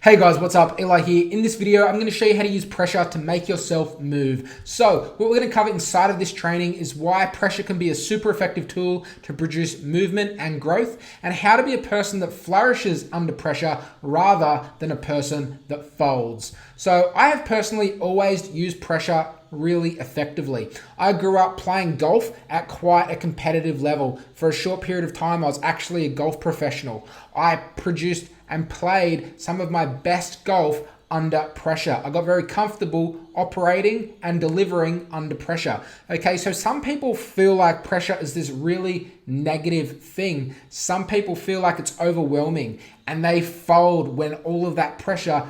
Hey guys, what's up? Eli here. In this video, I'm going to show you how to use pressure to make yourself move. So what we're going to cover inside of this training is why pressure can be a super effective tool to produce movement and growth, and how to be a person that flourishes under pressure rather than a person that folds. So I have personally always used pressure really effectively. I grew up playing golf at quite a competitive level. For a short period of time, I was actually a golf professional. I produced and played some of my best golf under pressure. I got very comfortable operating and delivering under pressure. Okay, so some people feel like pressure is this really negative thing. Some people feel like it's overwhelming and they fold when all of that pressure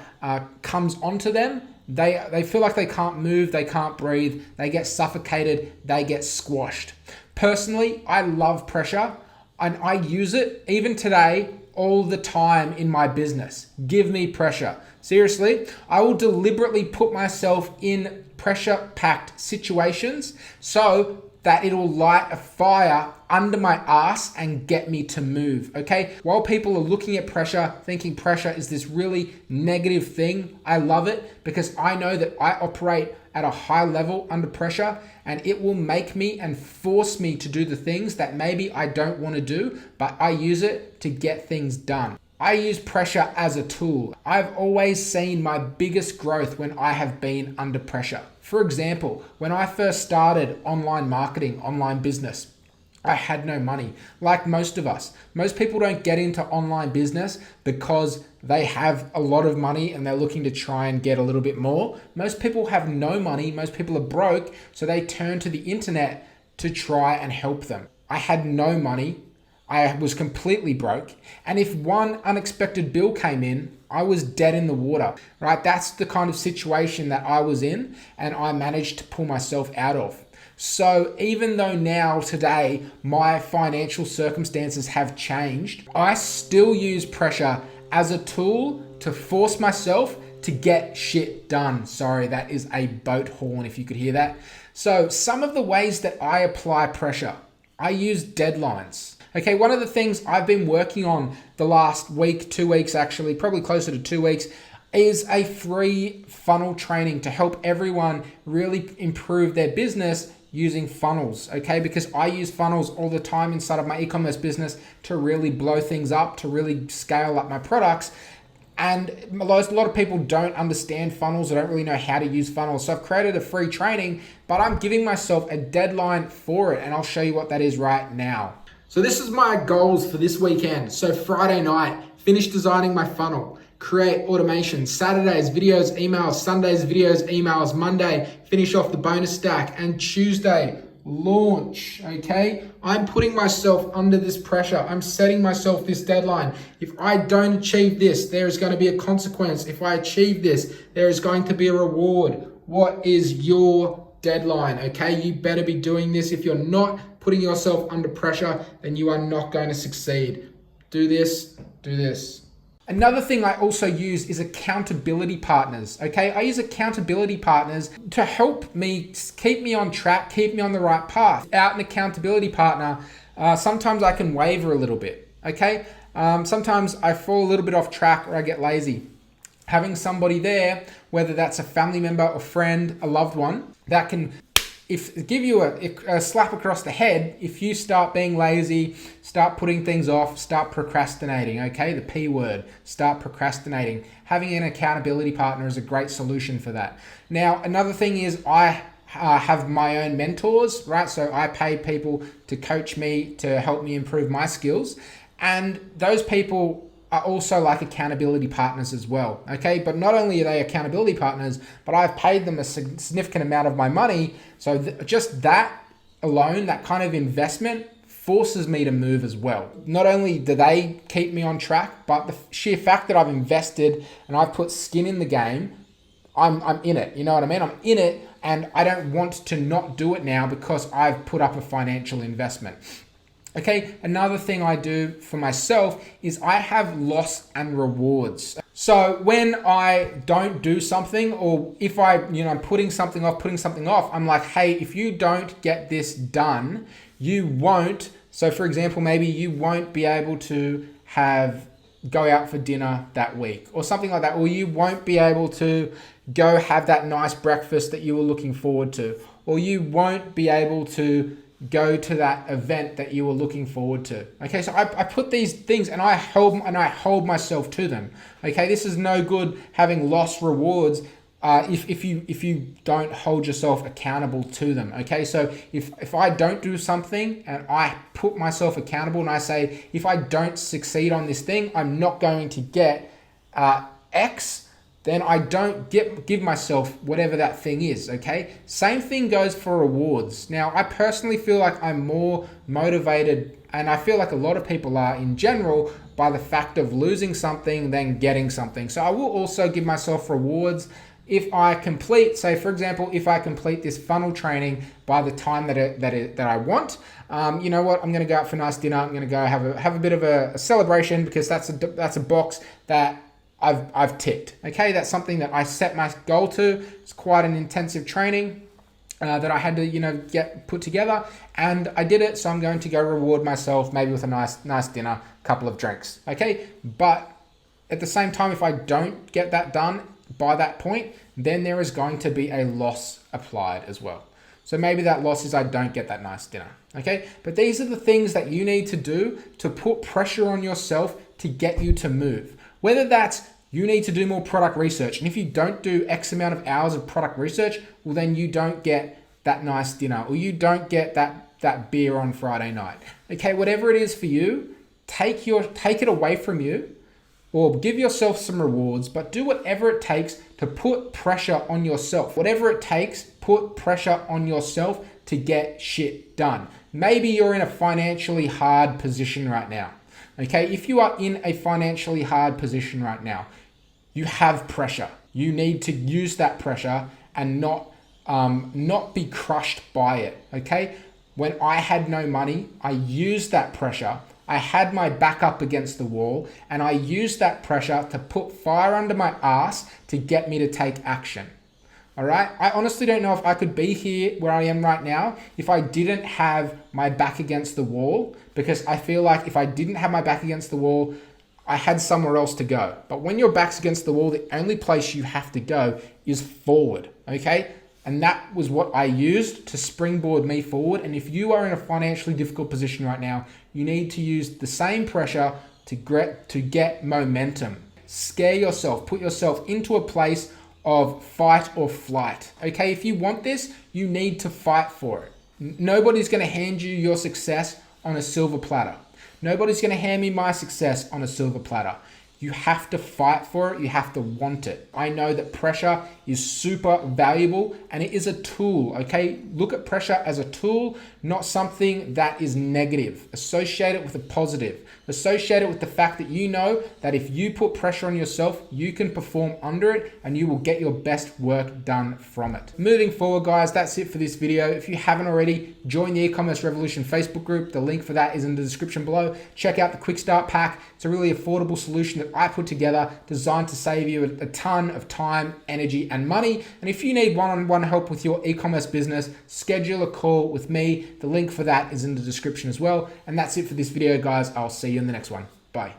comes onto them. They feel like they can't move, they can't breathe, they get suffocated, they get squashed. Personally, I love pressure and I use it even today all the time in my business. Give me pressure. Seriously, I will deliberately put myself in pressure-packed situations so that it'll light a fire under my ass and get me to move, okay? While people are looking at pressure, thinking pressure is this really negative thing, I love it because I know that I operate at a high level under pressure and it will make me and force me to do the things that maybe I don't want to do, but I use it to get things done. I use pressure as a tool. I've always seen my biggest growth when I have been under pressure. For example, when I first started online marketing, online business, I had no money. Like most of us, most people don't get into online business because they have a lot of money and they're looking to try and get a little bit more. Most people have no money. Most people are broke. So they turn to the internet to try and help them. I had no money. I was completely broke. And if one unexpected bill came in, I was dead in the water, right? That's the kind of situation that I was in and I managed to pull myself out of. So even though now today my financial circumstances have changed, I still use pressure as a tool to force myself to get shit done. Sorry, that is a boat horn if you could hear that. So some of the ways that I apply pressure, I use deadlines. Okay, one of the things I've been working on the last week, 2 weeks actually, probably closer to 2 weeks, is a free funnel training to help everyone really improve their business using funnels, okay? Because I use funnels all the time inside of my e-commerce business to really blow things up, to really scale up my products. And a lot of people don't understand funnels. They don't really know how to use funnels. So I've created a free training, but I'm giving myself a deadline for it. And I'll show you what that is right now. So this is my goals for this weekend. So Friday night, finish designing my funnel. Create automation. Saturdays, videos, emails. Sundays, videos, emails. Monday, finish off the bonus stack. And Tuesday, launch, okay? I'm putting myself under this pressure. I'm setting myself this deadline. If I don't achieve this, there is going to be a consequence. If I achieve this, there is going to be a reward. What is your deadline, okay? You better be doing this. If you're not putting yourself under pressure, then you are not going to succeed. Do this, do this. Another thing I also use is accountability partners, okay? I use accountability partners to help me, keep me on track, keep me on the right path. Without an accountability partner, sometimes I can waver a little bit, okay? Sometimes I fall a little bit off track or I get lazy. Having somebody there, whether that's a family member, a friend, a loved one, that can give you a slap across the head if you start being lazy, start putting things off, start procrastinating, okay? The P word, start procrastinating. Having an accountability partner is a great solution for that. Now, another thing is I have my own mentors, right? So I pay people to coach me, to help me improve my skills. And those people are also like accountability partners as well, okay? But not only are they accountability partners, but I've paid them a significant amount of my money. So just that alone, that kind of investment forces me to move as well. Not only do they keep me on track, but the sheer fact that I've invested and I've put skin in the game, I'm in it, you know what I mean? I'm in it and I don't want to not do it now because I've put up a financial investment. Okay, another thing I do for myself is I have loss and rewards. So when I don't do something, or if I'm putting something off, I'm like, hey, if you don't get this done, you won't. So for example, maybe you won't be able to have go out for dinner that week or something like that, or you won't be able to go have that nice breakfast that you were looking forward to, or you won't be able to go to that event that you were looking forward to. Okay, so I put these things and I hold myself to them. Okay, this is no good having lost rewards if you don't hold yourself accountable to them. Okay, so if I don't do something and I put myself accountable and I say, if I don't succeed on this thing, I'm not going to get X, then I don't give myself whatever that thing is, okay? Same thing goes for rewards. Now, I personally feel like I'm more motivated, and I feel like a lot of people are in general, by the fact of losing something than getting something. So I will also give myself rewards if I complete, say for example, if I complete this funnel training by the time that I want. You know what? I'm going to go out for a nice dinner. I'm going to go have a bit of a celebration, because that's a box that I've ticked. Okay, that's something that I set my goal to. It's quite an intensive training that I had to get put together, and I did it. So I'm going to go reward myself maybe with a nice dinner, couple of drinks. Okay, but at the same time, if I don't get that done by that point, then there is going to be a loss applied as well. So maybe that loss is I don't get that nice dinner. Okay, but these are the things that you need to do to put pressure on yourself to get you to move. Whether that's you need to do more product research, and if you don't do X amount of hours of product research, well then you don't get that nice dinner, or you don't get that beer on Friday night. Okay, whatever it is for you, take it away from you, or give yourself some rewards, but do whatever it takes to put pressure on yourself. Whatever it takes, put pressure on yourself to get shit done. Maybe you're in a financially hard position right now. Okay, if you are in a financially hard position right now, you have pressure. You need to use that pressure and not be crushed by it. Okay, when I had no money, I used that pressure. I had my back up against the wall, and I used that pressure to put fire under my ass to get me to take action. All right. I honestly don't know if I could be here where I am right now if I didn't have my back against the wall, because I feel like if I didn't have my back against the wall, I had somewhere else to go. But when your back's against the wall, the only place you have to go is forward. Okay. And that was what I used to springboard me forward. And if you are in a financially difficult position right now, you need to use the same pressure to get momentum. Scare yourself, put yourself into a place of fight or flight. Okay, if you want this, you need to fight for it. Nobody's going to hand you your success on a silver platter. Nobody's going to hand me my success on a silver platter. You have to fight for it. You have to want it. I know that pressure is super valuable, and it is a tool, okay? Look at pressure as a tool, not something that is negative. Associate it with a positive. Associate it with the fact that you know that if you put pressure on yourself, you can perform under it and you will get your best work done from it. Moving forward, guys, that's it for this video. If you haven't already, join the E-commerce Revolution Facebook group. The link for that is in the description below. Check out the Quick Start Pack. It's a really affordable solution that I put together, designed to save you a ton of time, energy, and money. And if you need one-on-one help with your e-commerce business, schedule a call with me. The link for that is in the description as well. And that's it for this video, guys. I'll see you in the next one. Bye.